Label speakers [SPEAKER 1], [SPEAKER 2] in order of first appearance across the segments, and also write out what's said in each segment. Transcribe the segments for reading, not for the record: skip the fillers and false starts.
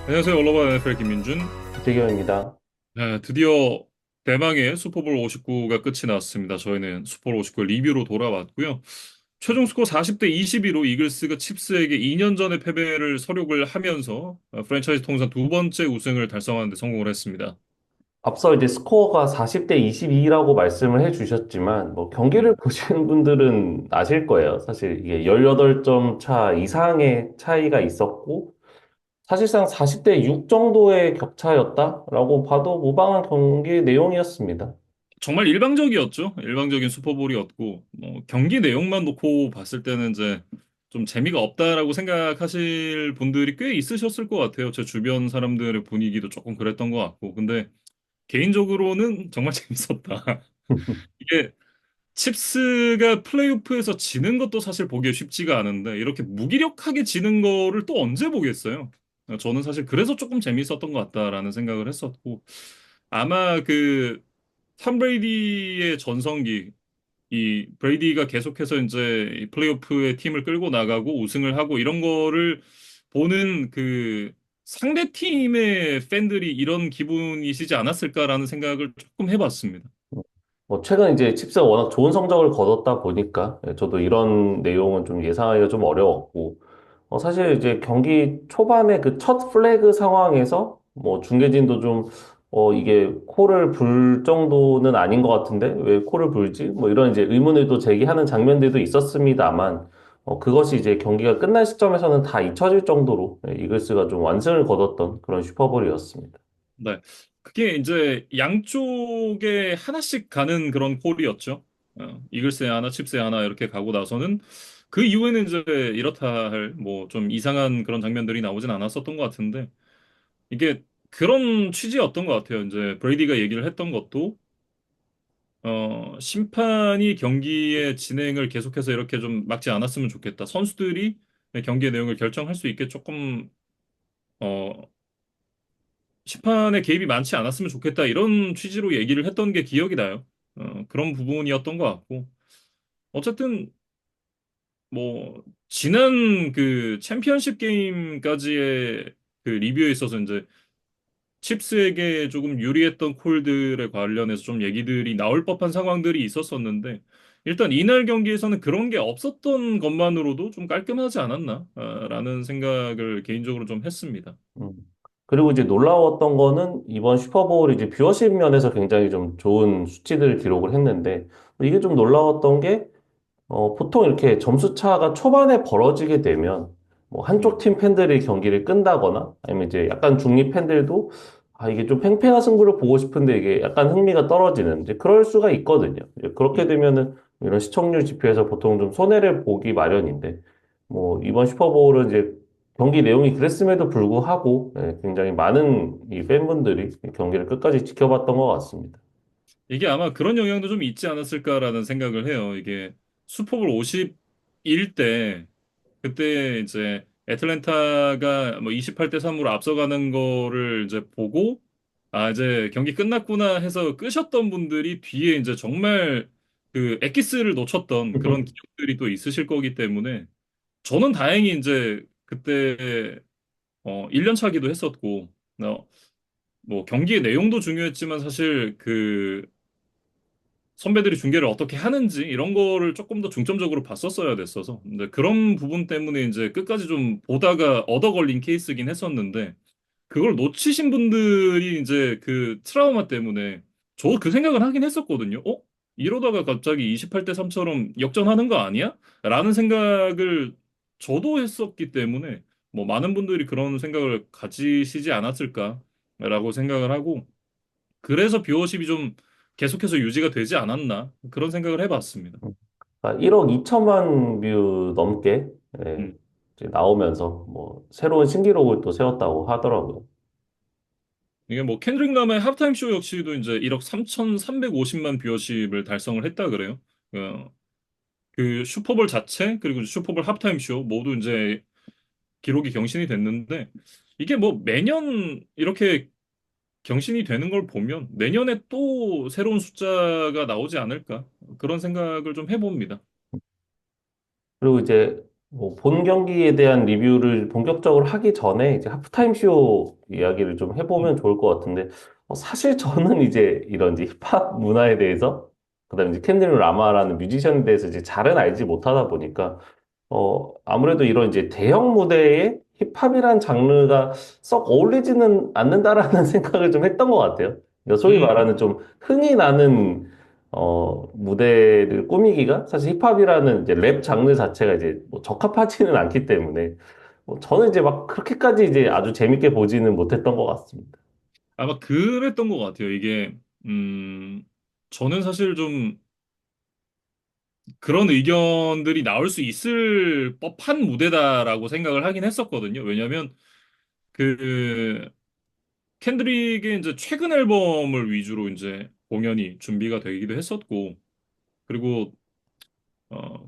[SPEAKER 1] 안녕하세요. 올라바 NFL 김민준.
[SPEAKER 2] 재경입니다.
[SPEAKER 1] 네, 드디어 대망의 슈퍼볼 59가 끝이 났습니다. 저희는 슈퍼볼 59 리뷰로 돌아왔고요. 최종 스코어 40대 22로 이글스가 칩스에게 2년 전의 패배를 서력을 하면서 프랜차이즈 통산 두 번째 우승을 달성하는 데 성공을 했습니다.
[SPEAKER 2] 앞서 이제 스코어가 40대 22라고 말씀을 해주셨지만, 뭐 경기를
[SPEAKER 1] 음,
[SPEAKER 2] 보시는 분들은 아실 거예요. 사실 이게 18점 차 이상의 차이가 있었고, 사실상 40대 6 정도의 격차였다라고 봐도 무방한 경기 내용이었습니다.
[SPEAKER 1] 정말 일방적이었죠. 일방적인 슈퍼볼이었고, 뭐 경기 내용만 놓고 봤을 때는 이제 좀 재미가 없다라고 생각하실 분들이 꽤 있으셨을 것 같아요. 제 주변 사람들의 분위기도 조금 그랬던 것 같고. 근데 개인적으로는 정말 재밌었다. 이게 칩스가 플레이오프에서 지는 것도 사실 보기 쉽지가 않은데 이렇게 무기력하게 지는 거를 또 언제 보겠어요? 저는 사실 그래서 조금 재밌었던 것 같다라는 생각을 했었고 아마 탐 브레이디의 전성기 이 브레이디가 계속해서 이제 이 플레이오프의 팀을 끌고 나가고 우승을 하고 이런 거를 보는 상대 팀의 팬들이 이런 기분이시지 않았을까라는 생각을 조금 해봤습니다.
[SPEAKER 2] 뭐 최근 이제 칩스가 워낙 좋은 성적을 거뒀다 보니까 저도 이런 내용은 좀 예상하기가 좀 어려웠고 사실 이제 경기 초반에 그 첫 플래그 상황에서 뭐 중계진도 좀 이게 코를 불 정도는 아닌 것 같은데 왜 코를 불지? 뭐 이런 이제 의문을 또 제기하는 장면들도 있었습니다만 그것이 이제 경기가 끝날 시점에서는 다 잊혀질 정도로 이글스가 좀 완승을 거뒀던 그런 슈퍼볼이었습니다.
[SPEAKER 1] 네. 그게 이제 양쪽에 하나씩 가는 그런 콜이었죠. 이글스에 하나, 칩스에 하나 이렇게 가고 나서는 그 이후에는 이제 이렇다 할 뭐 좀 이상한 그런 장면들이 나오진 않았었던 것 같은데 이게 그런 취지였던 것 같아요. 이제 브레이디가 얘기를 했던 것도 심판이 경기의 진행을 계속해서 이렇게 좀 막지 않았으면 좋겠다. 선수들이 경기의 내용을 결정할 수 있게 조금 어, 심판의 개입이 많지 않았으면 좋겠다 이런 취지로 얘기를 했던 게 기억이 나요. 그런 부분이었던 것 같고 어쨌든 뭐 지난 그 챔피언십 게임까지의 그 리뷰에 있어서 이제 칩스에게 조금 유리했던 콜들에 관련해서 좀 얘기들이 나올 법한 상황들이 있었었는데 일단 이날 경기에서는 그런 게 없었던 것만으로도 좀 깔끔하지 않았나 라는 생각을 개인적으로 좀 했습니다.
[SPEAKER 2] 음. 그리고 이제 놀라웠던 거는 이번 슈퍼볼이 이제 뷰어십 면에서 굉장히 좀 좋은 수치들을 기록을 했는데 이게 좀 놀라웠던 게 보통 이렇게 점수 차가 초반에 벌어지게 되면 뭐 한쪽
[SPEAKER 1] 음,
[SPEAKER 2] 팀 팬들이 경기를 끈다거나 아니면 이제 약간 중립 팬들도 이게 좀 팽팽한 승부를 보고 싶은데 이게 약간 흥미가 떨어지는 이제 그럴 수가 있거든요. 이제 그렇게
[SPEAKER 1] 음.
[SPEAKER 2] 되면은 이런 시청률 지표에서 보통 좀 손해를 보기 마련인데 뭐 이번 슈퍼볼은 이제 경기 내용이 그랬음에도 불구하고 굉장히 많은 이 팬분들이 경기를 끝까지 지켜봤던 것 같습니다.
[SPEAKER 1] 이게 아마 그런 영향도 좀 있지 않았을까라는 생각을 해요. 이게 슈퍼볼 50일 때 그때 이제 애틀랜타가 뭐 28대 3으로 앞서가는 거를 이제 보고 이제 경기 끝났구나 해서 끄셨던 분들이 뒤에 이제 정말 그 엑기스를 놓쳤던 그런 기억들이 또 있으실 거기 때문에 저는 다행히 이제 그때 1년 차기도 했었고 뭐 경기의 내용도 중요했지만 사실 선배들이 중계를 어떻게 하는지 이런 거를 조금 더 중점적으로 봤었어야 됐어서 근데 그런 부분 때문에 이제 끝까지 좀 보다가 얻어 걸린 케이스긴 했었는데 그걸 놓치신 분들이 이제 그 트라우마 때문에 저 그 생각을 하긴 했었거든요. 이러다가 갑자기 28대 3처럼 역전하는 거 아니야? 라는 생각을 저도 했었기 때문에 뭐 많은 분들이 그런 생각을 가지시지 않았을까라고 생각을 하고 그래서 뷰어십이 좀 계속해서 유지가 되지 않았나 그런 생각을 해봤습니다.
[SPEAKER 2] 1억 2천만 뷰 넘게 예,
[SPEAKER 1] 음.
[SPEAKER 2] 이제 나오면서 뭐 새로운 신기록을 또 세웠다고 하더라고요.
[SPEAKER 1] 이게 뭐 켄드릭 라마의 하프타임 쇼 역시도 이제 1억 3,350만 뷰어십을 달성을 했다 그래요. 어, 그 슈퍼볼 자체 그리고 슈퍼볼 하프타임 쇼 모두 이제 기록이 경신이 됐는데 이게 뭐 매년 이렇게 경신이 되는 걸 보면 내년에 또 새로운 숫자가 나오지 않을까 그런 생각을 좀 해봅니다.
[SPEAKER 2] 그리고 이제 뭐 본 경기에 대한 리뷰를 본격적으로 하기 전에 이제 하프타임 쇼 이야기를 좀 해보면
[SPEAKER 1] 음,
[SPEAKER 2] 좋을 것 같은데 사실 저는 이제 이런 이제 힙합 문화에 대해서 그다음에 이제 켄드릭 라마라는 뮤지션에 대해서 이제 잘은 알지 못하다 보니까 아무래도 이런 이제 대형 무대에 힙합이란 장르가 썩 어울리지는 않는다라는 생각을 좀 했던 것 같아요. 그러니까 소위
[SPEAKER 1] 음.
[SPEAKER 2] 말하는 좀 흥이 나는 무대를 꾸미기가 사실 힙합이라는 이제 랩 장르 자체가 이제 뭐 적합하지는 않기 때문에 저는 이제 막 그렇게까지 이제 아주 재밌게 보지는 못했던 것 같습니다.
[SPEAKER 1] 아마 그랬던 것 같아요. 이게, 음, 저는 사실 좀 그런 의견들이 나올 수 있을 법한 무대다라고 생각을 하긴 했었거든요. 왜냐면, 그, 켄드릭의 이제 최근 앨범을 위주로 이제 공연이 준비가 되기도 했었고, 그리고,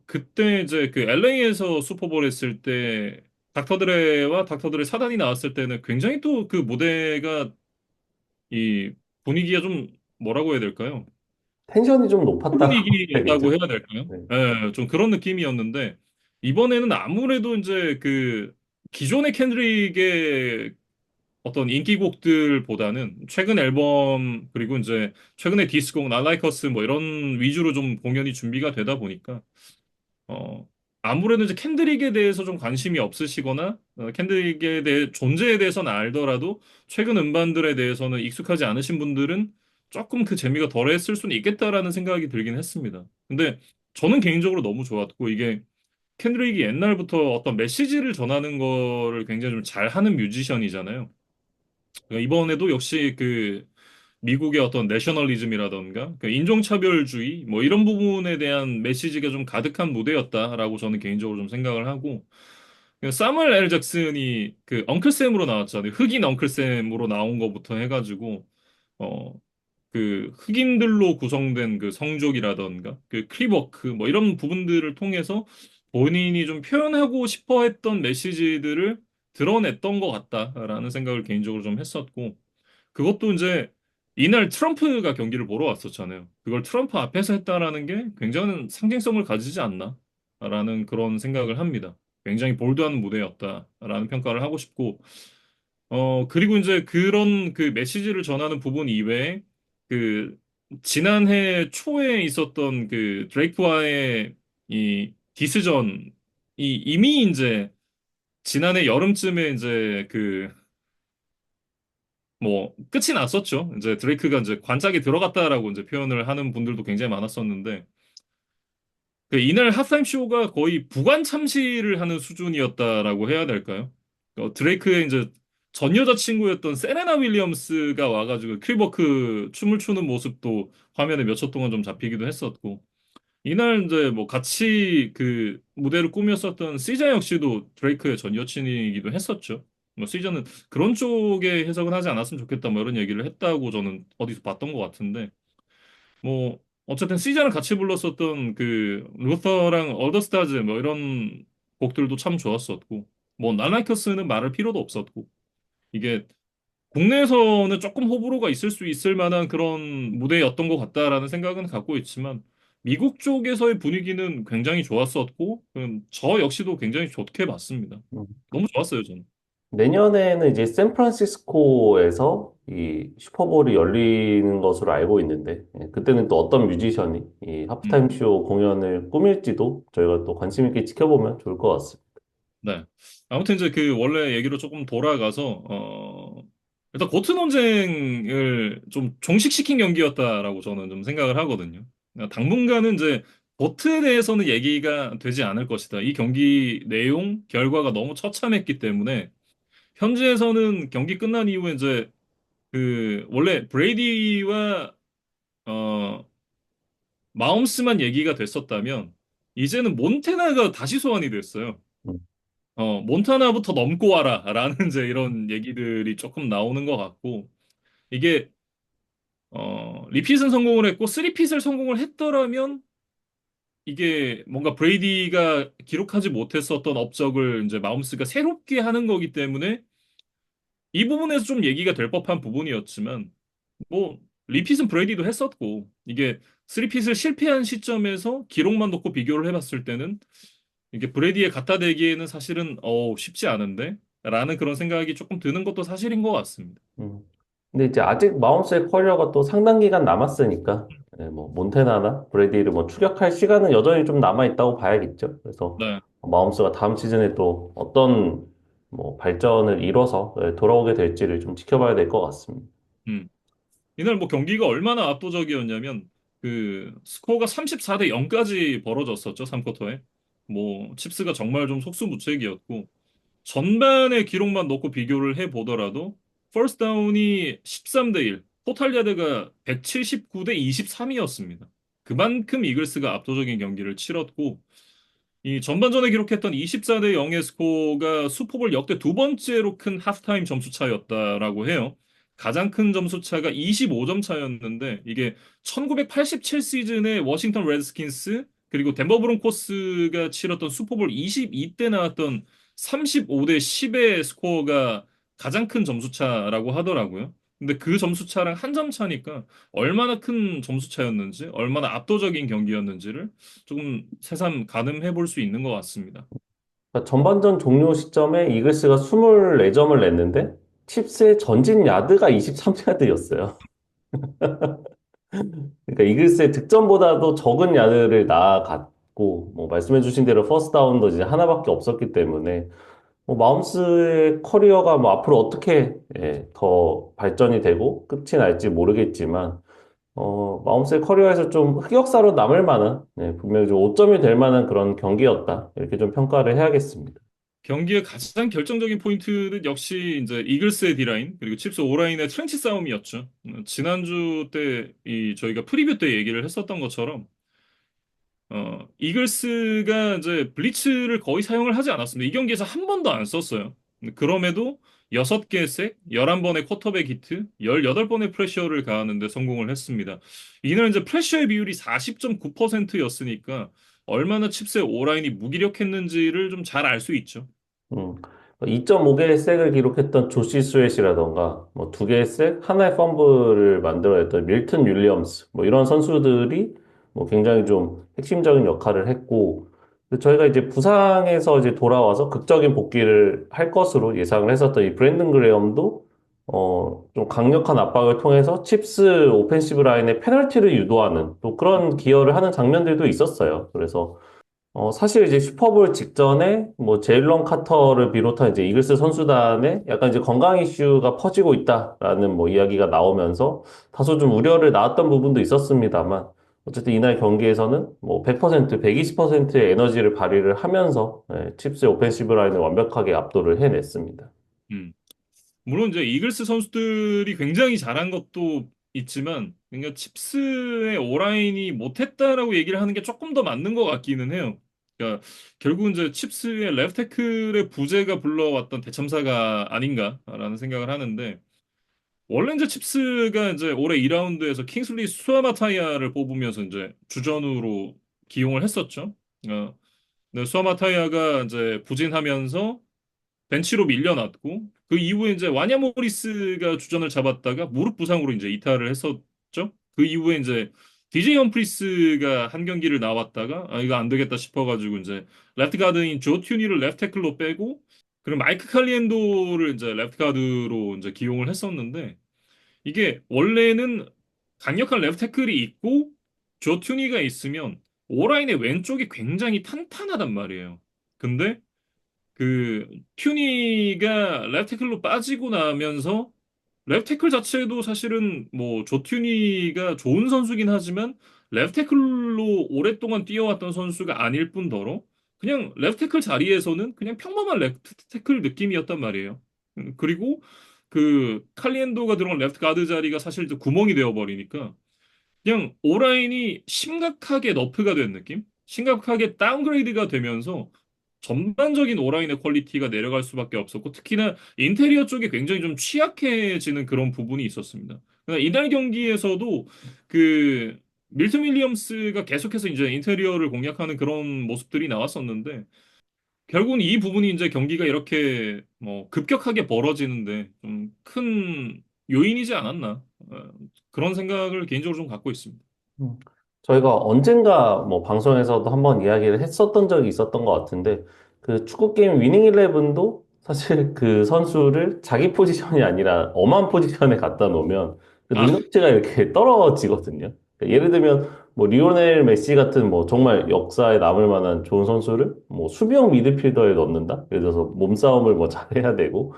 [SPEAKER 1] 그때 이제 그 LA에서 슈퍼볼 했을 때, 닥터 드레와 닥터 드레 사단이 나왔을 때는 굉장히 또 그 무대가 이 분위기가 좀 뭐라고 해야 될까요?
[SPEAKER 2] 텐션이 좀 높았다고
[SPEAKER 1] 분위기였다고
[SPEAKER 2] 해야겠죠.
[SPEAKER 1] 해야 될까요?
[SPEAKER 2] 네.
[SPEAKER 1] 예, 좀 그런 느낌이었는데, 이번에는 아무래도 이제 그 기존의 켄드릭의 어떤 인기곡들보다는 최근 앨범, 그리고 이제 최근에 디스곡, Not Like Us 뭐 이런 위주로 좀 공연이 준비가 되다 보니까, 어, 아무래도 이제 캔드릭에 대해서 좀 관심이 없으시거나, 캔드릭에 대해, 존재에 대해서는 알더라도, 최근 음반들에 대해서는 익숙하지 않으신 분들은 조금 그 재미가 덜했을 수는 있겠다라는 생각이 들긴 했습니다. 근데 저는 개인적으로 너무 좋았고, 이게 캔드릭이 옛날부터 어떤 메시지를 전하는 거를 굉장히 좀 잘하는 뮤지션이잖아요. 그러니까 이번에도 역시 그 미국의 어떤 내셔널리즘이라던가 그 인종차별주의 뭐 이런 부분에 대한 메시지가 좀 가득한 무대였다라고 저는 개인적으로 좀 생각을 하고 그 사무엘 L 잭슨이 그 엉클샘으로 나왔잖아요. 흑인 엉클샘으로 나온 것부터 해가지고 어 그 흑인들로 구성된 그 성족이라던가 그 크립워크 뭐 이런 부분들을 통해서 본인이 좀 표현하고 싶어 했던 메시지들을 드러냈던 것 같다라는 생각을 개인적으로 좀 했었고 그것도 이제 이날 트럼프가 경기를 보러 왔었잖아요. 그걸 트럼프 앞에서 했다라는 게 굉장한 상징성을 가지지 않나? 라는 그런 생각을 합니다. 굉장히 볼드한 무대였다라는 평가를 하고 싶고, 그리고 이제 그런 그 메시지를 전하는 부분 이외에 그 지난해 초에 있었던 그 드레이크와의 이 디스전이 이미 이제 지난해 여름쯤에 이제 그 뭐 끝이 났었죠. 이제 드레이크가 이제 관짝에 들어갔다라고 이제 표현을 하는 분들도 굉장히 많았었는데 그 이날 핫타임 쇼가 거의 부관 참시를 하는 수준이었다라고 해야 될까요? 드레이크의 이제 전 여자친구였던 세레나 윌리엄스가 와가지고 크리버크 춤을 추는 모습도 화면에 몇 초 동안 좀 잡히기도 했었고 이날 이제 뭐 같이 그 무대를 꾸몄었던 시자 역시도 드레이크의 전 여친이기도 했었죠. 뭐 시자는 그런 쪽에 해석은 하지 않았으면 좋겠다 뭐 이런 얘기를 했다고 저는 어디서 봤던 것 같은데 뭐 어쨌든 시자를 같이 불렀었던 그 루터랑 얼더스타즈 뭐 이런 곡들도 참 좋았었고 뭐 날라이커스는 말할 필요도 없었고 이게 국내에서는 조금 호불호가 있을 수 있을 만한 그런 무대였던 것 같다라는 생각은 갖고 있지만 미국 쪽에서의 분위기는 굉장히 좋았었고 저 역시도 굉장히 좋게 봤습니다.
[SPEAKER 2] 음.
[SPEAKER 1] 너무 좋았어요, 저는.
[SPEAKER 2] 내년에는 이제 샌프란시스코에서 이 슈퍼볼이 열리는 것으로 알고 있는데, 그때는 또 어떤 뮤지션이 이 하프타임
[SPEAKER 1] 음,
[SPEAKER 2] 쇼 공연을 꾸밀지도 저희가 또 관심 있게 지켜보면 좋을 것 같습니다.
[SPEAKER 1] 네. 아무튼 이제 그 원래 얘기로 조금 돌아가서 일단 고트 논쟁을 좀 종식시킨 경기였다라고 저는 좀 생각을 하거든요. 그러니까 당분간은 이제 고트에 대해서는 얘기가 되지 않을 것이다. 이 경기 내용, 결과가 너무 처참했기 때문에 현지에서는 경기 끝난 이후에 이제 그 원래 브레이디와 어 마홈스만 얘기가 됐었다면 이제는 몬테나가 다시 소환이 됐어요.
[SPEAKER 2] 음,
[SPEAKER 1] 몬타나부터 넘고 와라라는 이제 이런 얘기들이 조금 나오는 것 같고 이게 리핏은 성공을 했고 쓰리핏을 성공을 했더라면 이게 뭔가 브레이디가 기록하지 못했었던 업적을 이제 마홈스가 새롭게 하는 거기 때문에 이 부분에서 좀 얘기가 될 법한 부분이었지만 뭐 리핏은 브레이디도 했었고 이게 쓰리핏을 실패한 시점에서 기록만 놓고 비교를 해봤을 때는 이게 브레디에 갖다 대기에는 사실은 쉽지 않은데 라는 그런 생각이 조금 드는 것도 사실인 것 같습니다.
[SPEAKER 2] 음. 근데 이제 아직 마홈스의 커리어가 또 상당 기간 남았으니까, 예, 뭐, 몬테나나 브래디를 뭐 추격할 시간은 여전히 좀 남아있다고 봐야겠죠. 그래서
[SPEAKER 1] 네.
[SPEAKER 2] 마홈스가 다음 시즌에 또 어떤 뭐 발전을 이뤄서 예, 돌아오게 될지를 좀 지켜봐야 될 것 같습니다.
[SPEAKER 1] 음. 이날 뭐 경기가 얼마나 압도적이었냐면 그 스코어가 34대 0까지 벌어졌었죠, 3쿼터에. 뭐 칩스가 정말 좀 속수무책이었고 전반의 기록만 놓고 비교를 해 보더라도 퍼스트 다운이 13대 1, 토탈 야드가 179대 23이었습니다. 그만큼 이글스가 압도적인 경기를 치렀고 이 전반전에 기록했던 24대 0의 스코어가 슈퍼볼 역대 두 번째로 큰 하프타임 점수 차였다라고 해요. 가장 큰 점수 차가 25점 차였는데 이게 1987 시즌에 워싱턴 레드스킨스 그리고 덴버 브론코스가 치렀던 슈퍼볼 22때 나왔던 35대 10의 스코어가 가장 큰 점수 차라고 하더라고요. 근데 그 점수 차랑 한 점 차니까 얼마나 큰 점수 차였는지, 얼마나 압도적인 경기였는지를 조금 새삼 가늠해 볼 수 있는 것 같습니다.
[SPEAKER 2] 그러니까 전반전 종료 시점에 이글스가 24점을 냈는데, 칩스의 전진 야드가 23야드였어요. 그러니까 이글스의 득점보다도 적은 야드를 낳아갔고, 뭐 말씀해주신 대로 퍼스트 다운도 이제 하나밖에 없었기 때문에, 뭐 마움스의 커리어가 뭐 앞으로 어떻게 예, 더 발전이 되고 끝이 날지 모르겠지만 마움스의 커리어에서 좀 흑역사로 남을 만한 예, 분명히 좀 오점이 될 만한 그런 경기였다 이렇게 좀 평가를 해야겠습니다.
[SPEAKER 1] 경기의 가장 결정적인 포인트는 역시 이제 이글스의 D라인 그리고 칩스 O라인의 트렌치 싸움이었죠. 지난주 때 이 저희가 프리뷰 때 얘기를 했었던 것처럼 이글스가 이제 블리츠를 거의 사용을 하지 않았습니다. 이 경기에서 한 번도 안 썼어요. 근데 그럼에도 6개 색, 11번의 쿼터백 히트, 18번의 프레셔를 가하는데 성공을 했습니다. 이날 이제 프레셔의 비율이 40.9%였으니까 얼마나 칩스의 오라인이 무기력했는지를 좀 잘 알 수 있죠.
[SPEAKER 2] 음, 2.5개의 색을 기록했던 조시 스웨시라던가, 뭐 2개의 색, 하나의 펌블을 만들어냈던 밀튼 윌리엄스, 뭐 이런 선수들이 뭐 굉장히 좀 핵심적인 역할을 했고, 근데 저희가 이제 부상에서 이제 돌아와서 극적인 복귀를 할 것으로 예상을 했었던 이 브랜든 그레엄도 좀 강력한 압박을 통해서 칩스 오펜시브 라인의 페널티를 유도하는 또 그런 기여를 하는 장면들도 있었어요. 그래서 사실 이제 슈퍼볼 직전에 뭐 제일런 카터를 비롯한 이제 이글스 선수단에 약간 이제 건강 이슈가 퍼지고 있다라는 뭐 이야기가 나오면서 다소 좀 우려를 낳았던 부분도 있었습니다만 어쨌든 이날 경기에서는 뭐 100%, 120%의 에너지를 발휘를 하면서 칩스의 오펜시브 라인을 완벽하게 압도를 해냈습니다.
[SPEAKER 1] 음. 물론 이제 이글스 선수들이 굉장히 잘한 것도 있지만 그러니까 칩스의 오라인이 못했다라고 얘기를 하는 게 조금 더 맞는 것 같기는 해요. 그러니까 결국은 이제 칩스의 레프트 태클의 부재가 불러왔던 대참사가 아닌가라는 생각을 하는데 원래 이제 칩스가 이제 올해 2라운드에서 킹슬리 수아마타이아를 뽑으면서 이제 주전으로 기용을 했었죠. 근데 수아마타이아가 이제 부진하면서 벤치로 밀려났고 그 이후에 이제 와냐 모리스가 주전을 잡았다가 무릎 부상으로 이제 이탈을 했었죠. 그 이후에 이제 DJ 험프리스가 한 경기를 나왔다가 이거 안 되겠다 싶어가지고 이제 레프트 가드인 조 튜니를 레프트 태클로 빼고 그리고 마이크 칼리엔도를 이제 레프트 가드로 이제 기용을 했었는데 이게 원래는 강력한 레프트 태클이 있고 조 튜니가 있으면 오라인의 왼쪽이 굉장히 탄탄하단 말이에요. 근데 그 튜니가 레프트 태클로 빠지고 나면서 레프트 태클 자체도 사실은 뭐 조 튜니가 좋은 선수긴 하지만 레프트 태클로 오랫동안 뛰어왔던 선수가 아닐 뿐더러 그냥 레프트 태클 자리에서는 그냥 평범한 레프트 태클 느낌이었단 말이에요. 그리고 그 칼리엔도가 들어간 레프트 가드 자리가 사실 이제 구멍이 되어 버리니까 그냥 오라인이 심각하게 너프가 된 느낌? 심각하게 다운그레이드가 되면서 전반적인 오라인의 퀄리티가 내려갈 수밖에 없었고 특히나 인테리어 쪽이 굉장히 좀 취약해지는 그런 부분이 있었습니다. 그러니까 이날 경기에서도 그 밀튼 윌리엄스가 계속해서 이제 인테리어를 공략하는 그런 모습들이 나왔었는데 결국은 이 부분이 이제 경기가 이렇게 뭐 급격하게 벌어지는데 좀 큰 요인이지 않았나 그런 생각을 개인적으로 좀 갖고 있습니다.
[SPEAKER 2] 음. 저희가 언젠가 뭐 방송에서도 한번 이야기를 했었던 적이 있었던 것 같은데 그 축구 게임 위닝 일레븐도 사실 그 선수를 자기 포지션이 아니라 엄한 포지션에 갖다 놓으면 그
[SPEAKER 1] 아,
[SPEAKER 2] 능력치가 이렇게 떨어지거든요. 그러니까 예를 들면 뭐 리오넬 메시 같은 뭐 정말 역사에 남을 만한 좋은 선수를 뭐 수비형 미드필더에 넣는다? 예를 들어서 몸싸움을 뭐 잘해야 되고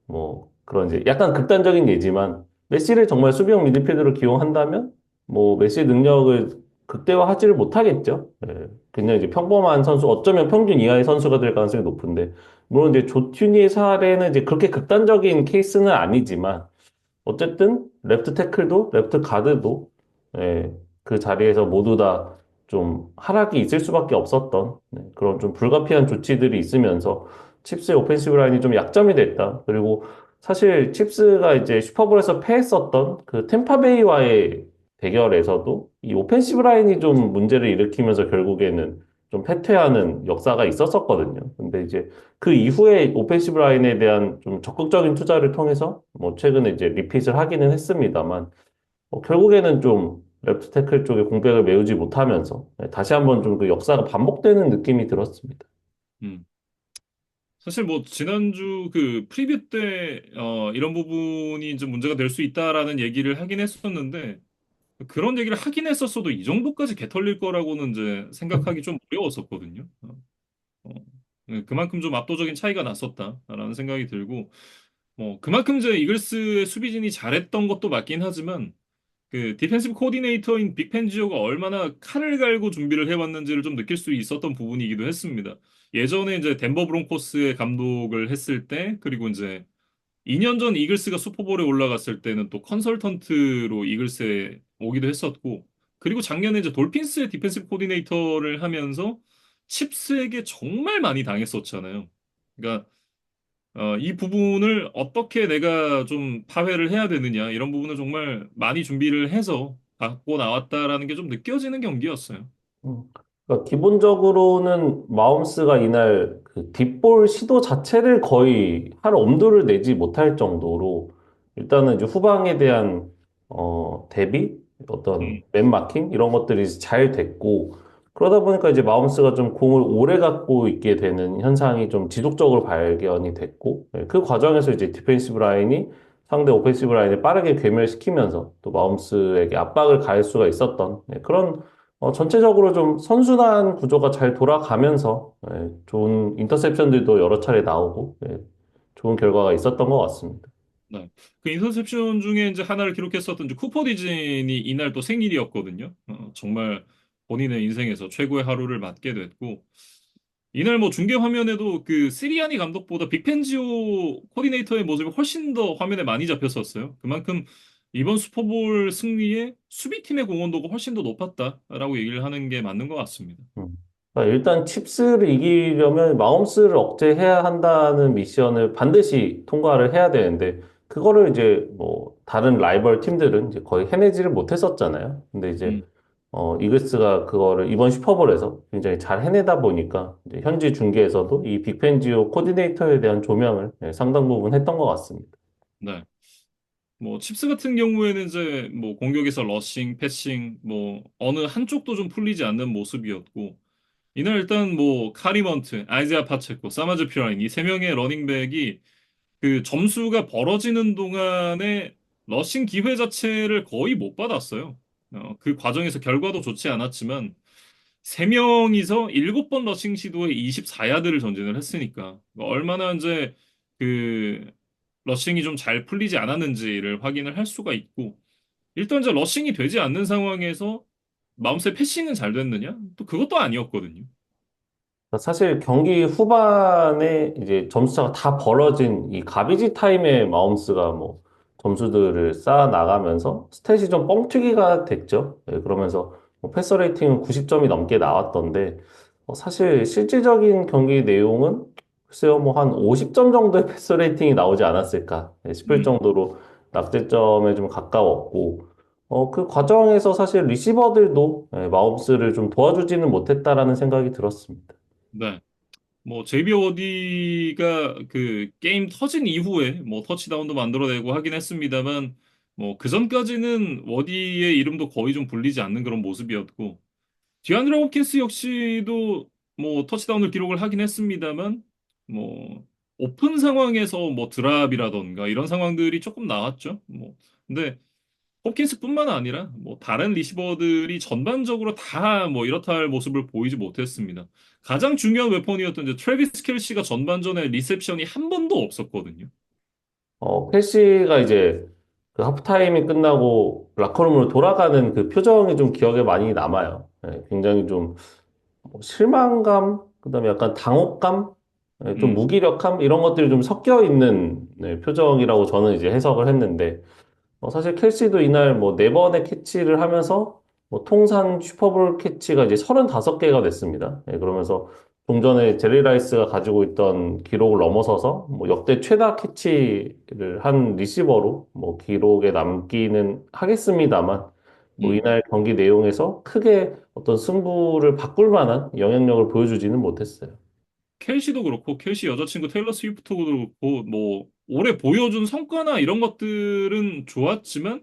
[SPEAKER 2] 뭐 그런 이제 약간 극단적인 예지만 메시를 정말 수비형 미드필더로 기용한다면 뭐 메시의 능력을 극대화하지를 못하겠죠. 예. 굉장히 이제 평범한 선수, 어쩌면 평균 이하의 선수가 될 가능성이 높은데 물론 이제 조튜니의 사례는 이제 그렇게 극단적인 케이스는 아니지만 어쨌든 레프트 태클도 레프트 가드도 예, 그 자리에서 모두 다 좀 하락이 있을 수밖에 없었던 그런 좀 불가피한 조치들이 있으면서 칩스의 오펜시브 라인이 좀 약점이 됐다. 그리고 사실 칩스가 이제 슈퍼볼에서 패했었던 그 템파베이와의 대결에서도 이 오펜시브 라인이 좀 문제를 일으키면서 결국에는 좀 패퇴하는 역사가 있었었거든요. 근데 이제 그 이후에 오펜시브 라인에 대한 좀 적극적인 투자를 통해서 뭐 최근에 이제 리핏을 하기는 했습니다만 결국에는 좀 레프트 태클 쪽에 공백을 메우지 못하면서 다시 한번 좀 그 역사가 반복되는 느낌이 들었습니다.
[SPEAKER 1] 음. 사실 뭐 지난주 그 프리뷰 때 이런 부분이 좀 문제가 될 수 있다라는 얘기를 하긴 했었는데 그런 얘기를 하긴 했었어도 이 정도까지 개털릴 거라고는 이제 생각하기 좀 어려웠었거든요. 어, 그만큼 좀 압도적인 차이가 났었다라는 생각이 들고 뭐 그만큼 이제 이글스의 수비진이 잘했던 것도 맞긴 하지만 그 디펜시브 코디네이터인 빅펜지오가 얼마나 칼을 갈고 준비를 해왔는지를 좀 느낄 수 있었던 부분이기도 했습니다. 예전에 이제 덴버 브론코스의 감독을 했을 때 그리고 이제 2년 전 이글스가 슈퍼볼에 올라갔을 때는 또 컨설턴트로 이글스에 오기도 했었고, 그리고 작년에 이제 돌핀스의 디펜시브 코디네이터를 하면서 칩스에게 정말 많이 당했었잖아요. 그러니까 이 부분을 어떻게 내가 좀 파회를 해야 되느냐 이런 부분을 정말 많이 준비를 해서 갖고 나왔다라는 게 좀 느껴지는 경기였어요.
[SPEAKER 2] 음. 그러니까 기본적으로는 마움스가 이날 그 뒷볼 시도 자체를 거의 할 엄두를 내지 못할 정도로 일단은 이제 후방에 대한 대비 어떤
[SPEAKER 1] 음,
[SPEAKER 2] 맨 마킹 이런 것들이 잘 됐고 그러다 보니까 이제 마움스가 좀 공을 오래 갖고 있게 되는 현상이 좀 지속적으로 발견이 됐고 그 과정에서 이제 디펜시브 라인이 상대 오펜시브 라인을 빠르게 괴멸시키면서 또 마움스에게 압박을 가할 수가 있었던 그런 전체적으로 좀 선순환 구조가 잘 돌아가면서 좋은 인터셉션들도 여러 차례 나오고 좋은 결과가 있었던 것 같습니다.
[SPEAKER 1] 네. 그 인터셉션 중에 이제 하나를 기록했었던 이제 쿠퍼 디즌이 이날 또 생일이었거든요. 정말 본인의 인생에서 최고의 하루를 맞게 됐고, 이날 뭐 중계 화면에도 그 시리아니 감독보다 빅펜지오 코디네이터의 모습이 훨씬 더 화면에 많이 잡혔었어요. 그만큼 이번 슈퍼볼 승리에 수비팀의 공헌도가 훨씬 더 높았다라고 얘기를 하는 게 맞는 것 같습니다.
[SPEAKER 2] 음. 그러니까 일단 칩스를 이기려면 마홈스를 억제해야 한다는 미션을 반드시 통과를 해야 되는데 그거를 이제 뭐 다른 라이벌 팀들은 이제 거의 해내지를 못했었잖아요. 근데 이제
[SPEAKER 1] 음,
[SPEAKER 2] 이글스가 그거를 이번 슈퍼볼에서 굉장히 잘 해내다 보니까 이제 현지 중계에서도 이 빅펜지오 코디네이터에 대한 조명을 상당 부분 했던 것 같습니다.
[SPEAKER 1] 네. 뭐 칩스 같은 경우에는 이제 뭐 공격에서 러싱, 패싱 뭐 어느 한쪽도 좀 풀리지 않는 모습이었고 이날 일단 뭐 카리먼트, 아이즈아 파체코, 사마즈 피라인 이 세 명의 러닝백이 그 점수가 벌어지는 동안에 러싱 기회 자체를 거의 못 받았어요. 그 과정에서 결과도 좋지 않았지만 세 명이서 7번 러싱 시도에 24야드를 전진을 했으니까 얼마나 이제 그 러싱이 좀 잘 풀리지 않았는지를 확인을 할 수가 있고 일단 이제 러싱이 되지 않는 상황에서 마음새 패싱은 잘 됐느냐? 또 그것도 아니었거든요.
[SPEAKER 2] 사실 경기 후반에 이제 점수차가 다 벌어진 이 가비지 타임에 마움스가 뭐 점수들을 쌓아 나가면서 스탯이 좀 뻥튀기가 됐죠. 그러면서 뭐 패서 레이팅은 90점이 넘게 나왔던데 사실 실질적인 경기 내용은 글쎄요 뭐 한 50점 정도의 패서 레이팅이 나오지 않았을까 싶을
[SPEAKER 1] 음,
[SPEAKER 2] 정도로 낙제점에 좀 가까웠고 그 과정에서 사실 리시버들도 마움스를 좀 도와주지는 못했다라는 생각이 들었습니다.
[SPEAKER 1] 네. 뭐 제이비 워디가 그 게임 터진 이후에 뭐 터치다운도 만들어내고 하긴 했습니다만 뭐 그전까지는 워디의 이름도 거의 좀 불리지 않는 그런 모습이었고 디안드레 홉킨스 역시도 뭐 터치다운을 기록을 하긴 했습니다만 뭐 오픈 상황에서 뭐 드랍이라던가 이런 상황들이 조금 나왔죠. 뭐 근데 홉킨스뿐만 아니라 뭐 다른 리시버들이 전반적으로 다 뭐 이렇다 할 모습을 보이지 못했습니다. 가장 중요한 웨폰이었던 이제 트래비스 켈시가 전반전에 리셉션이 한 번도 없었거든요.
[SPEAKER 2] 켈시가 이제 그 하프타임이 끝나고 라커룸으로 돌아가는 그 표정이 좀 기억에 많이 남아요. 예, 굉장히 좀 실망감, 그다음에 약간 당혹감, 예, 좀
[SPEAKER 1] 음,
[SPEAKER 2] 무기력함 이런 것들이 좀 섞여 있는 네, 표정이라고 저는 이제 해석을 했는데 사실 켈시도 이날 뭐 네 번의 캐치를 하면서 뭐 통산 슈퍼볼 캐치가 이제 35개가 됐습니다. 예, 그러면서 종전에 제리 라이스가 가지고 있던 기록을 넘어서서 뭐 역대 최다 캐치를 한 리시버로 뭐 기록에 남기는 하겠습니다만 뭐
[SPEAKER 1] 음.
[SPEAKER 2] 이날 경기 내용에서 크게 어떤 승부를 바꿀 만한 영향력을 보여주지는 못했어요.
[SPEAKER 1] 켈시도 그렇고 켈시 여자친구 테일러 스위프트도 그렇고 뭐 올해 보여준 성과나 이런 것들은 좋았지만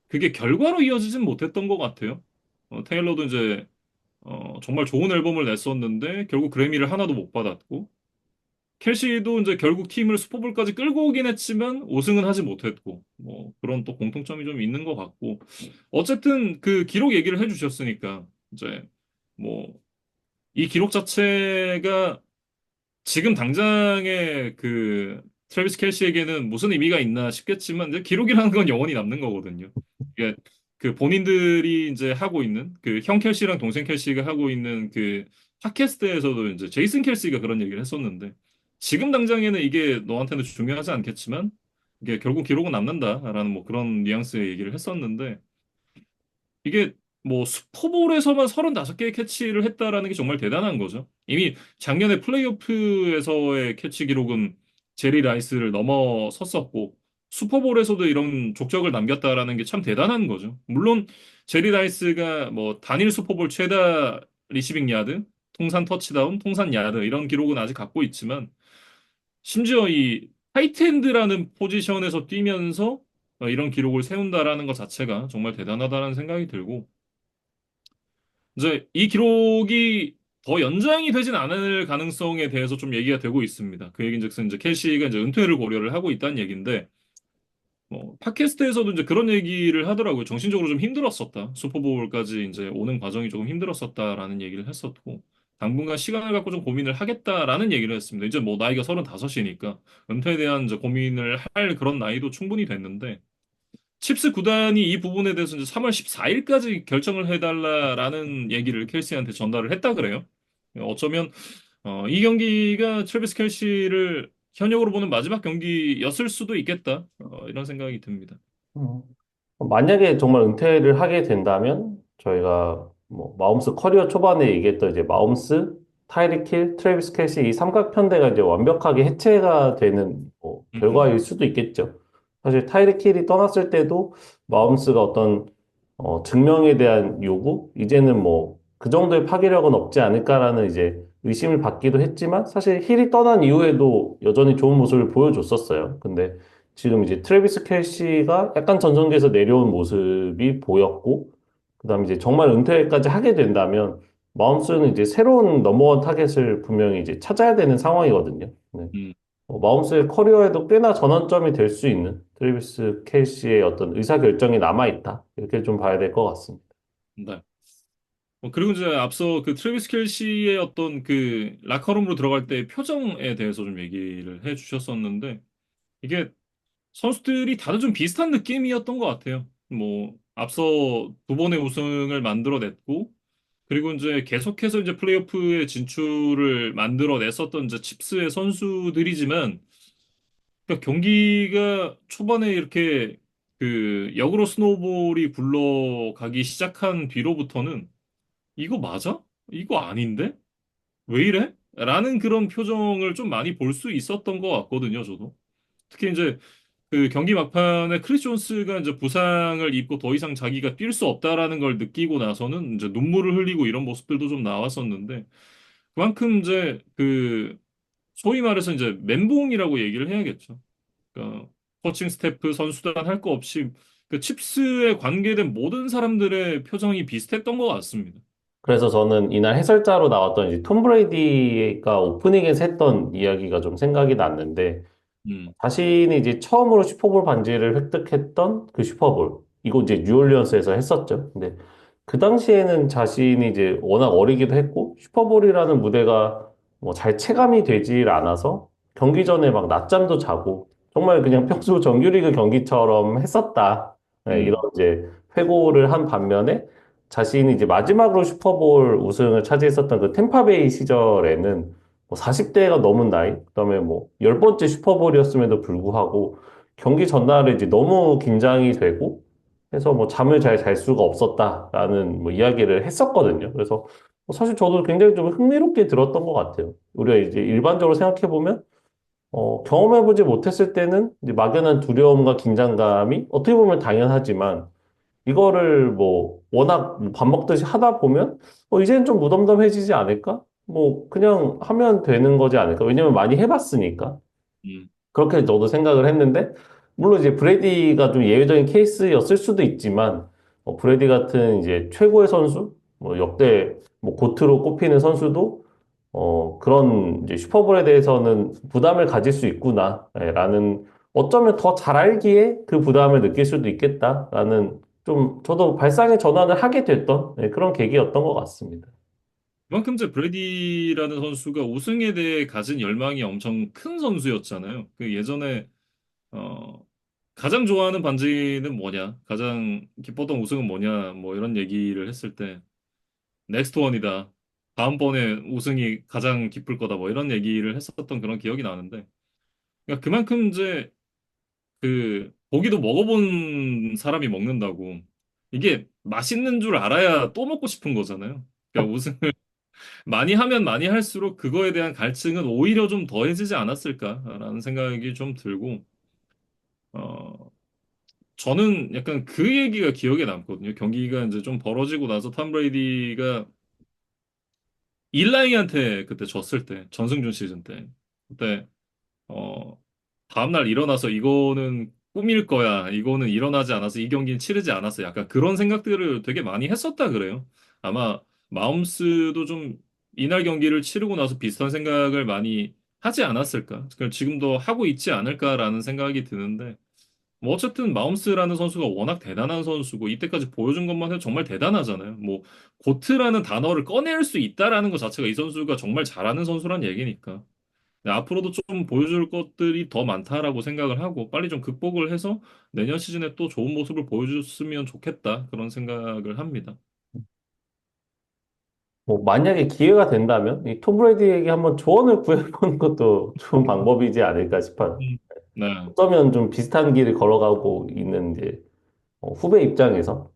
[SPEAKER 1] 그게 결과로 이어지진 못했던 것 같아요. 테일러도 이제 정말 좋은 앨범을 냈었는데 결국 그래미를 하나도 못 받았고 켈시도 이제 결국 팀을 슈퍼볼까지 끌고 오긴 했지만 우승은 하지 못했고 뭐 그런 또 공통점이 좀 있는 것 같고 어쨌든 그 기록 얘기를 해주셨으니까 이제 뭐 이 기록 자체가 지금 당장의 그 트래비스 켈시에게는 무슨 의미가 있나 싶겠지만 이제 기록이라는 건 영원히 남는 거거든요. 이게 그 본인들이 이제 하고 있는 그 형 켈시랑 동생 켈시가 하고 있는 그 팟캐스트에서도 이제 제이슨 켈시가 그런 얘기를 했었는데 지금 당장에는 이게 너한테는 중요하지 않겠지만 이게 결국 기록은 남는다라는 뭐 그런 뉘앙스의 얘기를 했었는데 이게 뭐 슈퍼볼에서만 35개의 캐치를 했다라는 게 정말 대단한 거죠. 이미 작년에 플레이오프에서의 캐치 기록은 제리 라이스를 넘어섰었고 슈퍼볼에서도 이런 족적을 남겼다라는 게 참 대단한 거죠. 물론 제리 라이스가 뭐 단일 슈퍼볼 최다 리시빙 야드, 통산 터치다운, 통산 야드 이런 기록은 아직 갖고 있지만 심지어 이 타이트엔드라는 포지션에서 뛰면서 이런 기록을 세운다라는 것 자체가 정말 대단하다는 생각이 들고 이제 이 기록이 더 연장이 되진 않을 가능성에 대해서 좀 얘기가 되고 있습니다. 그 얘기인즉슨 이제 켈시가 이제 은퇴를 고려를 하고 있다는 얘기인데 뭐 팟캐스트에서도 이제 그런 얘기를 하더라고요. 정신적으로 좀 힘들었었다. 슈퍼볼까지 이제 오는 과정이 조금 힘들었었다라는 얘기를 했었고 당분간 시간을 갖고 좀 고민을 하겠다라는 얘기를 했습니다. 이제 뭐 나이가 35이니까 은퇴에 대한 이제 고민을 할 그런 나이도 충분히 됐는데 칩스 구단이 이 부분에 대해서 이제 3월 14일까지 결정을 해달라라는 얘기를 켈시한테 전달을 했다 그래요. 어쩌면 이 경기가 트래비스 켈시를 현역으로 보는 마지막 경기였을 수도 있겠다. 이런 생각이 듭니다.
[SPEAKER 2] 음. 만약에 정말 은퇴를 하게 된다면 저희가 뭐 마홈스 커리어 초반에 얘기했던 이제 마홈스, 타이릭 힐, 트래비스 켈시 이 삼각편대가 이제 완벽하게 해체가 되는 뭐
[SPEAKER 1] 음,
[SPEAKER 2] 결과일 수도 있겠죠. 사실 타이릭 힐이 떠났을 때도 마홈스가 어떤 증명에 대한 요구 이제는 뭐 그 정도의 파괴력은 없지 않을까라는 이제 의심을 받기도 했지만 사실 힐이 떠난 이후에도 여전히 좋은 모습을 보여줬었어요. 근데 지금 이제 트래비스 켈시가 약간 전성기에서 내려온 모습이 보였고, 그다음에 이제 정말 은퇴까지 하게 된다면 마움스는 이제 새로운 넘버원 타겟을 분명히 이제 찾아야 되는 상황이거든요. 네.
[SPEAKER 1] 음,
[SPEAKER 2] 마움스의 커리어에도 꽤나 전환점이 될 수 있는 트래비스 켈시의 어떤 의사결정이 남아있다. 이렇게 좀 봐야 될 것 같습니다.
[SPEAKER 1] 네. 그리고 이제 앞서 그 트래비스 켈시의 어떤 그 라커룸으로 들어갈 때 표정에 대해서 좀 얘기를 해 주셨었는데 이게 선수들이 다들 좀 비슷한 느낌이었던 것 같아요. 뭐 앞서 두 번의 우승을 만들어냈고 그리고 이제 계속해서 이제 플레이오프의 진출을 만들어냈었던 이제 칩스의 선수들이지만 그러니까 경기가 초반에 이렇게 그 역으로 스노우볼이 굴러가기 시작한 뒤로부터는 이거 맞아? 이거 아닌데? 왜 이래? 라는 그런 표정을 좀 많이 볼 수 있었던 것 같거든요, 저도. 특히 이제 그 경기 막판에 크리스 존스가 이제 부상을 입고 더 이상 자기가 뛸 수 없다라는 걸 느끼고 나서는 이제 눈물을 흘리고 이런 모습들도 좀 나왔었는데 그만큼 이제 그 소위 말해서 이제 멘붕이라고 얘기를 해야겠죠. 그러니까 코칭 스태프 선수단 할 거 없이 그 칩스에 관계된 모든 사람들의 표정이 비슷했던 것 같습니다.
[SPEAKER 2] 그래서 저는 이날 해설자로 나왔던 이제 톰 브레이디가 오프닝에서 했던 이야기가 좀 생각이 났는데,
[SPEAKER 1] 음,
[SPEAKER 2] 자신이 이제 처음으로 슈퍼볼 반지를 획득했던 그 슈퍼볼. 이거 이제 뉴올리언스에서 했었죠. 근데 그 당시에는 자신이 이제 워낙 어리기도 했고, 슈퍼볼이라는 무대가 뭐 잘 체감이 되질 않아서 경기 전에 막 낮잠도 자고, 정말 그냥 평소 정규리그 경기처럼 했었다. 네, 이런
[SPEAKER 1] 음,
[SPEAKER 2] 이제 회고를 한 반면에 자신이 이제 마지막으로 슈퍼볼 우승을 차지했었던 그 템파베이 시절에는 뭐 40대가 넘은 나이, 그다음에 뭐 10번째 슈퍼볼이었음에도 불구하고 경기 전날에 이제 너무 긴장이 되고 해서 뭐 잠을 잘 잘 수가 없었다라는 뭐 이야기를 했었거든요. 그래서 뭐 사실 저도 굉장히 좀 흥미롭게 들었던 것 같아요. 우리가 이제 일반적으로 생각해 보면 경험해보지 못했을 때는 이제 막연한 두려움과 긴장감이 어떻게 보면 당연하지만 이거를 뭐 워낙 뭐밥 먹듯이 하다 보면 이제는 좀 무덤덤해지지 않을까? 뭐 그냥 하면 되는 거지 않을까? 왜냐면 많이 해봤으니까.
[SPEAKER 1] 음.
[SPEAKER 2] 그렇게 저도 생각을 했는데 물론 이제 브레디가 좀 예외적인 케이스였을 수도 있지만 브레디 같은 이제 최고의 선수, 뭐 역대 뭐 고트로 꼽히는 선수도 그런 이제 슈퍼볼에 대해서는 부담을 가질 수 있구나라는 어쩌면 더 잘 알기에 그 부담을 느낄 수도 있겠다라는 좀 저도 발상의 전환을 하게 됐던 그런 계기였던 것 같습니다.
[SPEAKER 1] 그만큼 이제 브레디라는 선수가 우승에 대해 가진 열망이 엄청 큰 선수였잖아요. 그 예전에 어, 가장 좋아하는 반지는 뭐냐? 가장 기뻤던 우승은 뭐냐? 뭐 이런 얘기를 했을 때 넥스트 원이다. 다음번에 우승이 가장 기쁠 거다. 뭐 이런 얘기를 했었던 그런 기억이 나는데. 그러니까 그만큼 이제 그 고기도 먹어본 사람이 먹는다고 이게 맛있는 줄 알아야 또 먹고 싶은 거잖아요. 그러니까 우승을 많이 하면 많이 할수록 그거에 대한 갈증은 오히려 좀 더해지지 않았을까라는 생각이 좀 들고 어 저는 약간 그 얘기가 기억에 남거든요. 경기가 이제 좀 벌어지고 나서 톰 브레이디가 일라이한테 그때 졌을 때 전승준 시즌 때 그때 어, 다음날 일어나서 이거는 꿈일 거야. 이거는 일어나지 않아서 이 경기는 치르지 않았어. 약간 그런 생각들을 되게 많이 했었다 그래요. 아마 마움스도 좀 이날 경기를 치르고 나서 비슷한 생각을 많이 하지 않았을까? 그러니까 지금도 하고 있지 않을까라는 생각이 드는데 뭐 어쨌든 마움스라는 선수가 워낙 대단한 선수고 이때까지 보여준 것만 해도 정말 대단하잖아요. 뭐 고트라는 단어를 꺼낼 수 있다라는 것 자체가 이 선수가 정말 잘하는 선수란 얘기니까. 네, 앞으로도 좀 보여줄 것들이 더 많다라고 생각을 하고 빨리 좀 극복을 해서 내년 시즌에 또 좋은 모습을 보여줬으면 좋겠다 그런 생각을 합니다.
[SPEAKER 2] 뭐 만약에 기회가 된다면 이 톰 브레디에게 한번 조언을 구해보는 것도 좋은 방법이지 않을까 싶어요.
[SPEAKER 1] 네.
[SPEAKER 2] 어쩌면 좀 비슷한 길을 걸어가고 있는 이제 후배 입장에서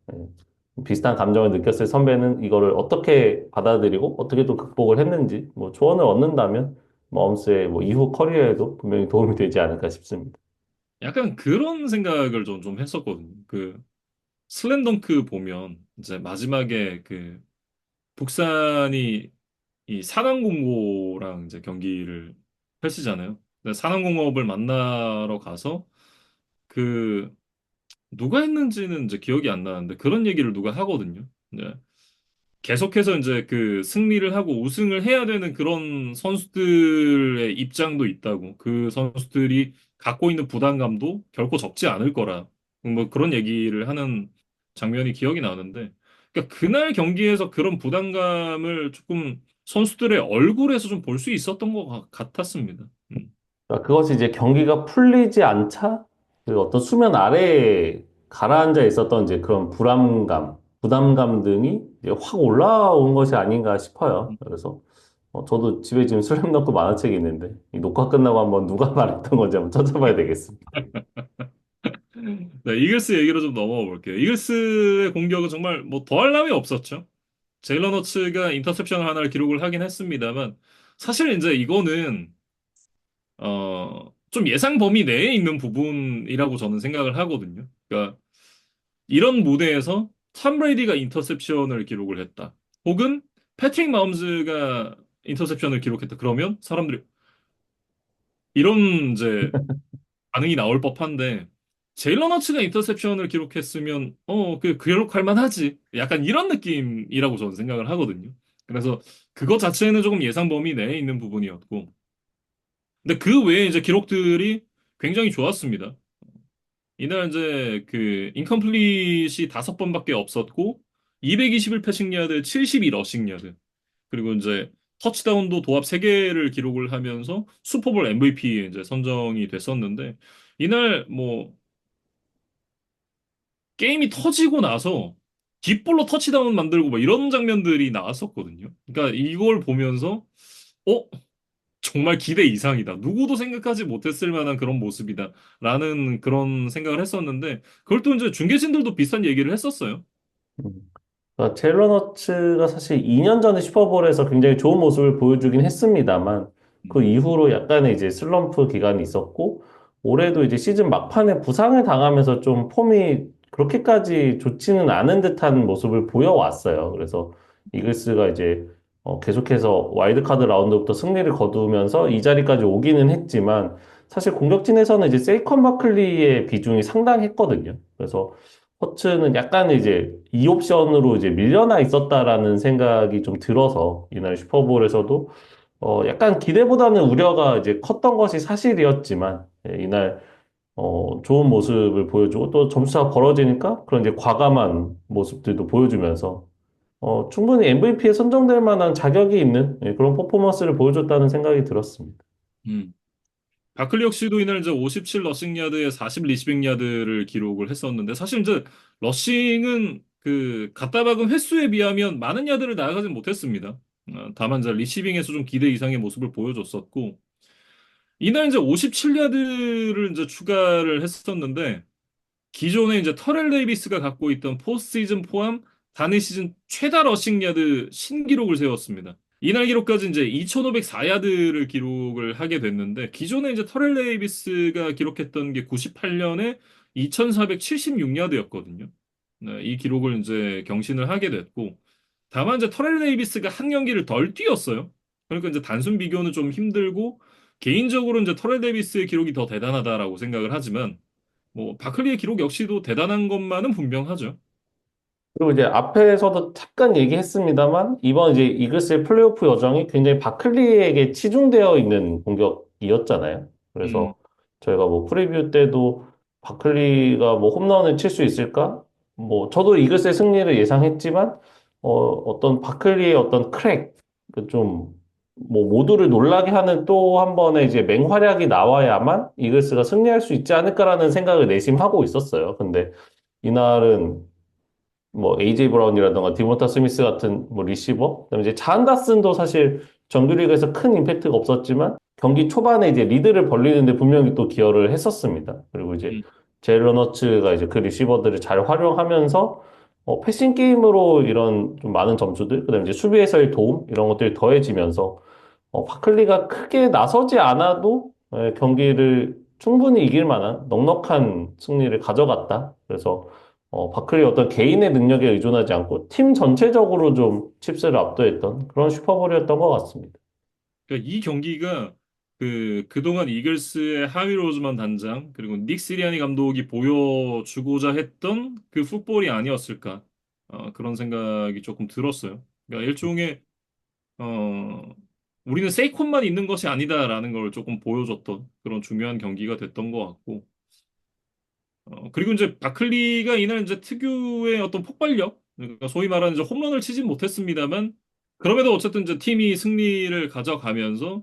[SPEAKER 2] 비슷한 감정을 느꼈을 선배는 이거를 어떻게 받아들이고 어떻게 또 극복을 했는지 뭐 조언을 얻는다면 엄스의 뭐 이후 커리어에도 분명히 도움이 되지 않을까 싶습니다.
[SPEAKER 1] 약간 그런 생각을 좀 했었거든요. 그 슬램덩크 보면 이제 마지막에 그 북산이 이 산왕공고랑 이제 경기를 펼치잖아요. 근데 산왕공업을 만나러 가서 그 누가 했는지는 이제 기억이 안 나는데 그런 얘기를 누가 하거든요. 네. 계속해서 이제 그 승리를 하고 우승을 해야 되는 그런 선수들의 입장도 있다고. 그 선수들이 갖고 있는 부담감도 결코 적지 않을 거라. 뭐 그런 얘기를 하는 장면이 기억이 나는데. 그러니까 그날 경기에서 그런 부담감을 조금 선수들의 얼굴에서 좀 볼 수 있었던 것 같았습니다.
[SPEAKER 2] 그러니까 그것이 이제 경기가 풀리지 않자 그 어떤 수면 아래에 가라앉아 있었던 이제 그런 불안감, 부담감 등이 이제 확 올라온 것이 아닌가 싶어요. 그래서 저도 집에 지금 슬램덩크 만화책이 있는데 이 녹화 끝나고 한번 누가 말했던 건지 한번 찾아봐야 되겠습니다.
[SPEAKER 1] 네, 이글스 얘기로 좀 넘어가 볼게요. 이글스의 공격은 정말 뭐 더할 나위 없었죠. 제일런 허츠가 인터셉션 하나를 기록을 하긴 했습니다만 사실 이제 이거는 좀 예상 범위 내에 있는 부분이라고 저는 생각을 하거든요. 그러니까 이런 무대에서 톰 브레이디가 인터셉션을 기록을 했다. 혹은 패트릭 마홈즈가 인터셉션을 기록했다. 그러면 사람들이 이런 이제 반응이 나올 법한데 제일런 허츠가 인터셉션을 기록했으면, 기록할 만하지. 약간 이런 느낌이라고 저는 생각을 하거든요. 그래서 그것 자체는 조금 예상 범위 내에 있는 부분이었고. 근데 그 외에 이제 기록들이 굉장히 좋았습니다. 이날 이제 그 인컴플릿이 5번밖에 없었고, 221 패싱 야드, 72 러싱 야드. 그리고 이제 터치다운도 도합 3개를 기록을 하면서 슈퍼볼 MVP에 이제 선정이 됐었는데, 이날 뭐 게임이 터지고 나서 뒷볼로 터치다운 만들고 막 이런 장면들이 나왔었거든요. 그러니까 이걸 보면서 어? 정말 기대 이상이다. 누구도 생각하지 못했을 만한 그런 모습이다. 라는 그런 생각을 했었는데 그걸 또 이제 중계진들도 비슷한 얘기를 했었어요.
[SPEAKER 2] 음. 그러니까 제일런 허츠가 사실 2년 전에 슈퍼볼에서 굉장히 좋은 모습을 보여주긴 했습니다만 그
[SPEAKER 1] 음,
[SPEAKER 2] 이후로 약간의 이제 슬럼프 기간이 있었고 올해도 이제 시즌 막판에 부상을 당하면서 좀 폼이 그렇게까지 좋지는 않은 듯한 모습을 보여왔어요. 그래서 이글스가 이제 계속해서 와일드카드 라운드부터 승리를 거두면서 이 자리까지 오기는 했지만 사실 공격진에서는 이제 세이컨 바클리의 비중이 상당했거든요. 그래서 허츠는 약간 이제 이 옵션으로 이제 밀려나 있었다라는 생각이 좀 들어서 이날 슈퍼볼에서도 약간 기대보다는 우려가 이제 컸던 것이 사실이었지만 이날 좋은 모습을 보여주고 또 점수가 벌어지니까 그런 이제 과감한 모습들도 보여주면서 충분히 MVP에 선정될 만한 자격이 있는 그런 퍼포먼스를 보여줬다는 생각이 들었습니다.
[SPEAKER 1] 음. 바클리 역시도 이날 이제 57 러싱 야드에 40 리시빙 야드를 기록을 했었는데 사실 이제 러싱은 그 갖다 박은 횟수에 비하면 많은 야드를 나아가진 못했습니다. 다만 이제 리시빙에서 좀 기대 이상의 모습을 보여줬었고 이날 이제 57야드를 이제 추가를 했었는데 기존에 이제 터렐 데이비스가 갖고 있던 포스트 시즌 포함 단일 시즌 최다 러싱 야드 신기록을 세웠습니다. 이날 기록까지 이제 2,504야드를 기록을 하게 됐는데 기존에 이제 터렐 데이비스가 기록했던 게 98년에 2,476야드였거든요. 네, 이 기록을 이제 경신을 하게 됐고 다만 이제 터렐 데이비스가 한 경기를 덜 뛰었어요. 그러니까 이제 단순 비교는 좀 힘들고 개인적으로 이제 터렐 데이비스의 기록이 더 대단하다라고 생각을 하지만 뭐 바클리의 기록 역시도 대단한 것만은 분명하죠.
[SPEAKER 2] 그리고 이제 앞에서도 잠깐 얘기했습니다만 이번 이제 이글스의 플레이오프 여정이 굉장히 바클리에게 치중되어 있는 공격이었잖아요.
[SPEAKER 1] 음,
[SPEAKER 2] 그래서 저희가 뭐 프리뷰 때도 바클리가 뭐 홈런을 칠 수 있을까? 뭐 저도 이글스의 승리를 예상했지만 어떤 바클리의 어떤 크랙 그좀 뭐 모두를 놀라게 하는 또 한 번의 이제 맹활약이 나와야만 이글스가 승리할 수 있지 않을까라는 생각을 내심하고 있었어요. 근데 이날은 뭐 AJ 브라운이라던가 디몬타 스미스 같은 뭐 리시버, 그다음에 이제 잔 다슨도 사실 정규리그에서 큰 임팩트가 없었지만 경기 초반에 이제 리드를 벌리는데 분명히 또 기여를 했었습니다. 그리고 이제
[SPEAKER 1] 음,
[SPEAKER 2] 제일런 허츠가 이제 그 리시버들을 잘 활용하면서 패싱 게임으로 이런 좀 많은 점수들, 그다음에 이제 수비에서의 도움 이런 것들이 더해지면서 바클리가 크게 나서지 않아도 경기를 충분히 이길 만한 넉넉한 승리를 가져갔다. 그래서 바클리 어떤 개인의 능력에 의존하지 않고 팀 전체적으로 좀 칩스를 압도했던 그런 슈퍼볼이었던 것 같습니다.
[SPEAKER 1] 그러니까 이 경기가 그동안 이글스의 하위 로즈만 단장 그리고 닉 시리아니 감독이 보여주고자 했던 그 풋볼이 아니었을까 그런 생각이 조금 들었어요. 그러니까 일종의 어, 우리는 세이콘만 있는 것이 아니다라는 걸 조금 보여줬던 그런 중요한 경기가 됐던 것 같고 그리고 이제 바클리가 이날 이제 특유의 어떤 폭발력, 그러니까 소위 말하는 이제 홈런을 치진 못했습니다만, 그럼에도 어쨌든 이제 팀이 승리를 가져가면서,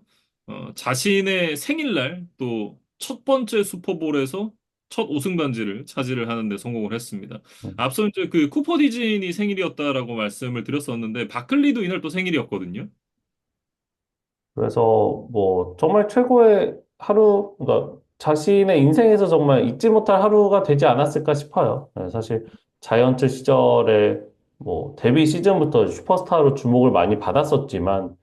[SPEAKER 1] 자신의 생일날 또 첫 번째 슈퍼볼에서 첫 우승 반지를 차지를 하는데 성공을 했습니다.
[SPEAKER 2] 음.
[SPEAKER 1] 앞서 이제 그 쿠퍼 디진이 생일이었다라고 말씀을 드렸었는데, 바클리도 이날 또 생일이었거든요.
[SPEAKER 2] 그래서 뭐 정말 최고의 하루, 그러니까 자신의 인생에서 정말 잊지 못할 하루가 되지 않았을까 싶어요. 사실 자이언츠 시절에 뭐 데뷔 시즌부터 슈퍼스타로 주목을 많이 받았었지만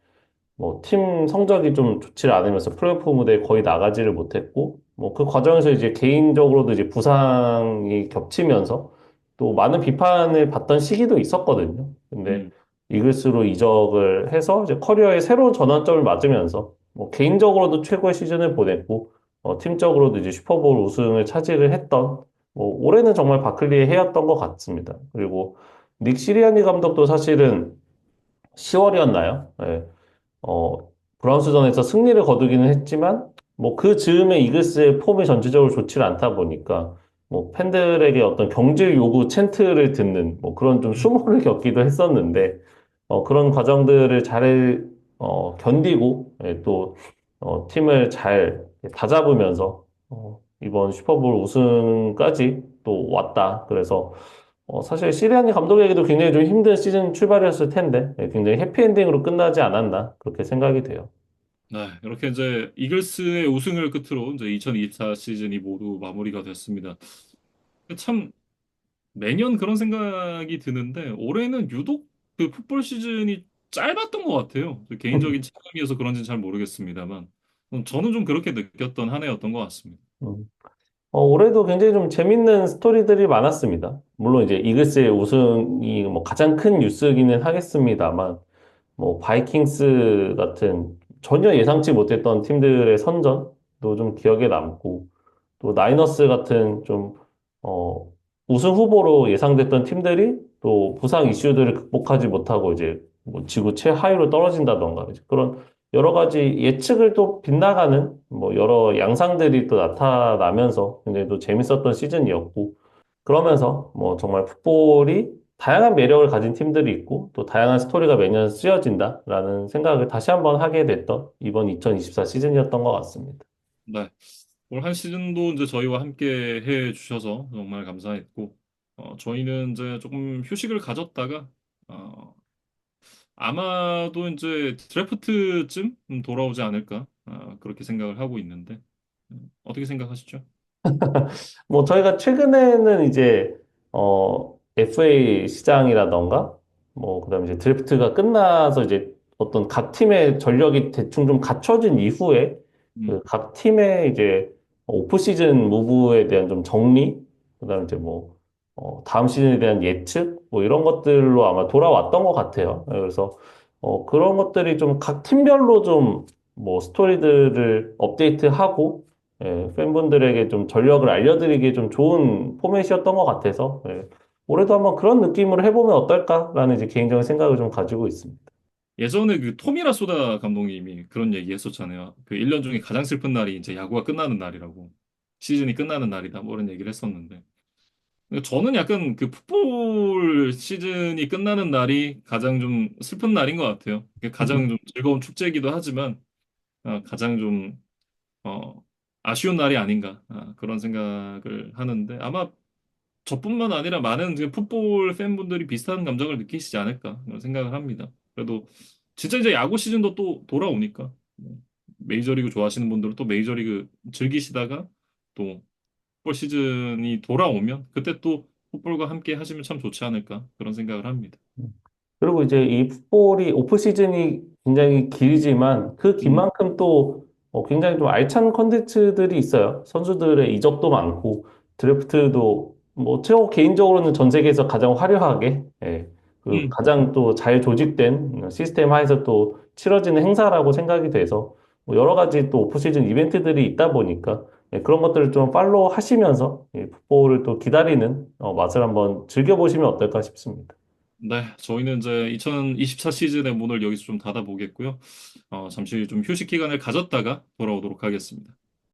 [SPEAKER 2] 뭐 팀 성적이 좀 좋지 않으면서 플레이오프 무대에 거의 나가지를 못했고 뭐 그 과정에서 이제 개인적으로도 이제 부상이 겹치면서 또 많은 비판을 받던 시기도 있었거든요. 근데
[SPEAKER 1] 음.
[SPEAKER 2] 이글스로 이적을 해서 이제 커리어의 새로운 전환점을 맞으면서 뭐 개인적으로도 최고의 시즌을 보냈고 팀적으로도 이제 슈퍼볼 우승을 차지를 했던 뭐 올해는 정말 바클리의 해였던 것 같습니다. 그리고 닉 시리아니 감독도 사실은 10월이었나요? 어, 브라운스전에서 승리를 거두기는 했지만, 뭐 그 즈음에 이글스의 폼이 전체적으로 좋지 않다 보니까, 뭐 팬들에게 어떤 경질 요구 챈트를 듣는 뭐 그런 좀
[SPEAKER 1] 음.
[SPEAKER 2] 수모를 겪기도 했었는데, 그런 과정들을 잘 견디고, 또 팀을 잘 다잡으면서 이번 슈퍼볼 우승까지 또 왔다. 그래서 사실 시리아니 감독에게도 굉장히 좀 힘든 시즌 출발이었을 텐데 굉장히 해피엔딩으로 끝나지 않았나 그렇게 생각이 돼요.
[SPEAKER 1] 네, 이렇게 이제 이글스의 우승을 끝으로 이제 2024 시즌이 모두 마무리가 됐습니다. 참 매년 그런 생각이 드는데 올해는 유독 그 풋볼 시즌이 짧았던 것 같아요. 개인적인 체감이어서 그런지는 잘 모르겠습니다만 저는 좀 그렇게 느꼈던 한 해였던 것 같습니다.
[SPEAKER 2] 음. 올해도 굉장히 좀 재밌는 스토리들이 많았습니다. 물론 이제 이글스의 우승이 뭐 가장 큰 뉴스기는 하겠습니다만 뭐 바이킹스 같은 전혀 예상치 못했던 팀들의 선전도 좀 기억에 남고 또 나이너스 같은 좀 어, 우승 후보로 예상됐던 팀들이 또 부상 이슈들을 극복하지 못하고 이제 뭐 지구 최하위로 떨어진다던가 이제 그런 여러 가지 예측을 또 빗나가는 뭐 여러 양상들이 또 나타나면서 굉장히 또 재밌었던 시즌이었고 그러면서 뭐 정말 풋볼이 다양한 매력을 가진 팀들이 있고 또 다양한 스토리가 매년 쓰여진다라는 생각을 다시 한번 하게 됐던 이번 2024 시즌이었던 것 같습니다.
[SPEAKER 1] 네. 올 한 시즌도 이제 저희와 함께 해 주셔서 정말 감사했고, 저희는 이제 조금 휴식을 가졌다가, 어, 아마도 이제 드래프트쯤 돌아오지 않을까, 그렇게 생각을 하고 있는데, 어떻게 생각하시죠?
[SPEAKER 2] 뭐 저희가 최근에는 이제 FA 시장이라던가 뭐 그다음에 이제 드래프트가 끝나서 이제 어떤 각 팀의 전력이 대충 좀 갖춰진 이후에
[SPEAKER 1] 음,
[SPEAKER 2] 그 각 팀의 이제 오프 시즌 무브에 대한 좀 정리 그다음에 이제 뭐 다음 시즌에 대한 예측 뭐 이런 것들로 아마 돌아왔던 것 같아요. 그래서 그런 것들이 좀 각 팀별로 좀 뭐 스토리들을 업데이트하고 팬분들에게 좀 전력을 알려드리기에 좀 좋은 포맷이었던 것 같아서, 올해도 한번 그런 느낌으로 해보면 어떨까라는 이제 개인적인 생각을 좀 가지고 있습니다.
[SPEAKER 1] 예전에 그 토미라 소다 감독님이 그런 얘기 했었잖아요. 그 1년 중에 가장 슬픈 날이 이제 야구가 끝나는 날이라고. 시즌이 끝나는 날이다. 뭐 이런 얘기를 했었는데. 저는 약간 그 풋볼 시즌이 끝나는 날이 가장 좀 슬픈 날인 것 같아요. 그게 가장 좀 즐거운 축제이기도 하지만 가장 좀 어, 아쉬운 날이 아닌가 그런 생각을 하는데 아마 저뿐만 아니라 많은 지금 풋볼 팬분들이 비슷한 감정을 느끼시지 않을까 그런 생각을 합니다. 그래도 진짜 이제 야구 시즌도 또 돌아오니까 뭐 메이저리그 좋아하시는 분들은 또 메이저리그 즐기시다가 또 풋볼 시즌이 돌아오면 그때 또 풋볼과 함께 하시면 참 좋지 않을까 그런 생각을 합니다.
[SPEAKER 2] 그리고 이제 이 풋볼이 오프 시즌이 굉장히 길지만 그 긴
[SPEAKER 1] 음,
[SPEAKER 2] 만큼 또 굉장히 좀 알찬 컨텐츠들이 있어요. 선수들의 이적도 많고 드래프트도 뭐 저 개인적으로는 전 세계에서 가장 화려하게 그
[SPEAKER 1] 음.
[SPEAKER 2] 가장 또 잘 조직된 시스템 하에서 또 치러지는 행사라고 생각이 돼서 뭐 여러 가지 또 오프 시즌 이벤트들이 있다 보니까 그런 것들을 좀 팔로우 하시면서 이 풋볼을 또 기다리는 맛을 한번 즐겨보시면 어떨까 싶습니다.
[SPEAKER 1] 네, 저희는 이제 2024 시즌의 문을 여기서 좀 닫아보겠고요. 잠시 좀 휴식 기간을 가졌다가 돌아오도록 하겠습니다.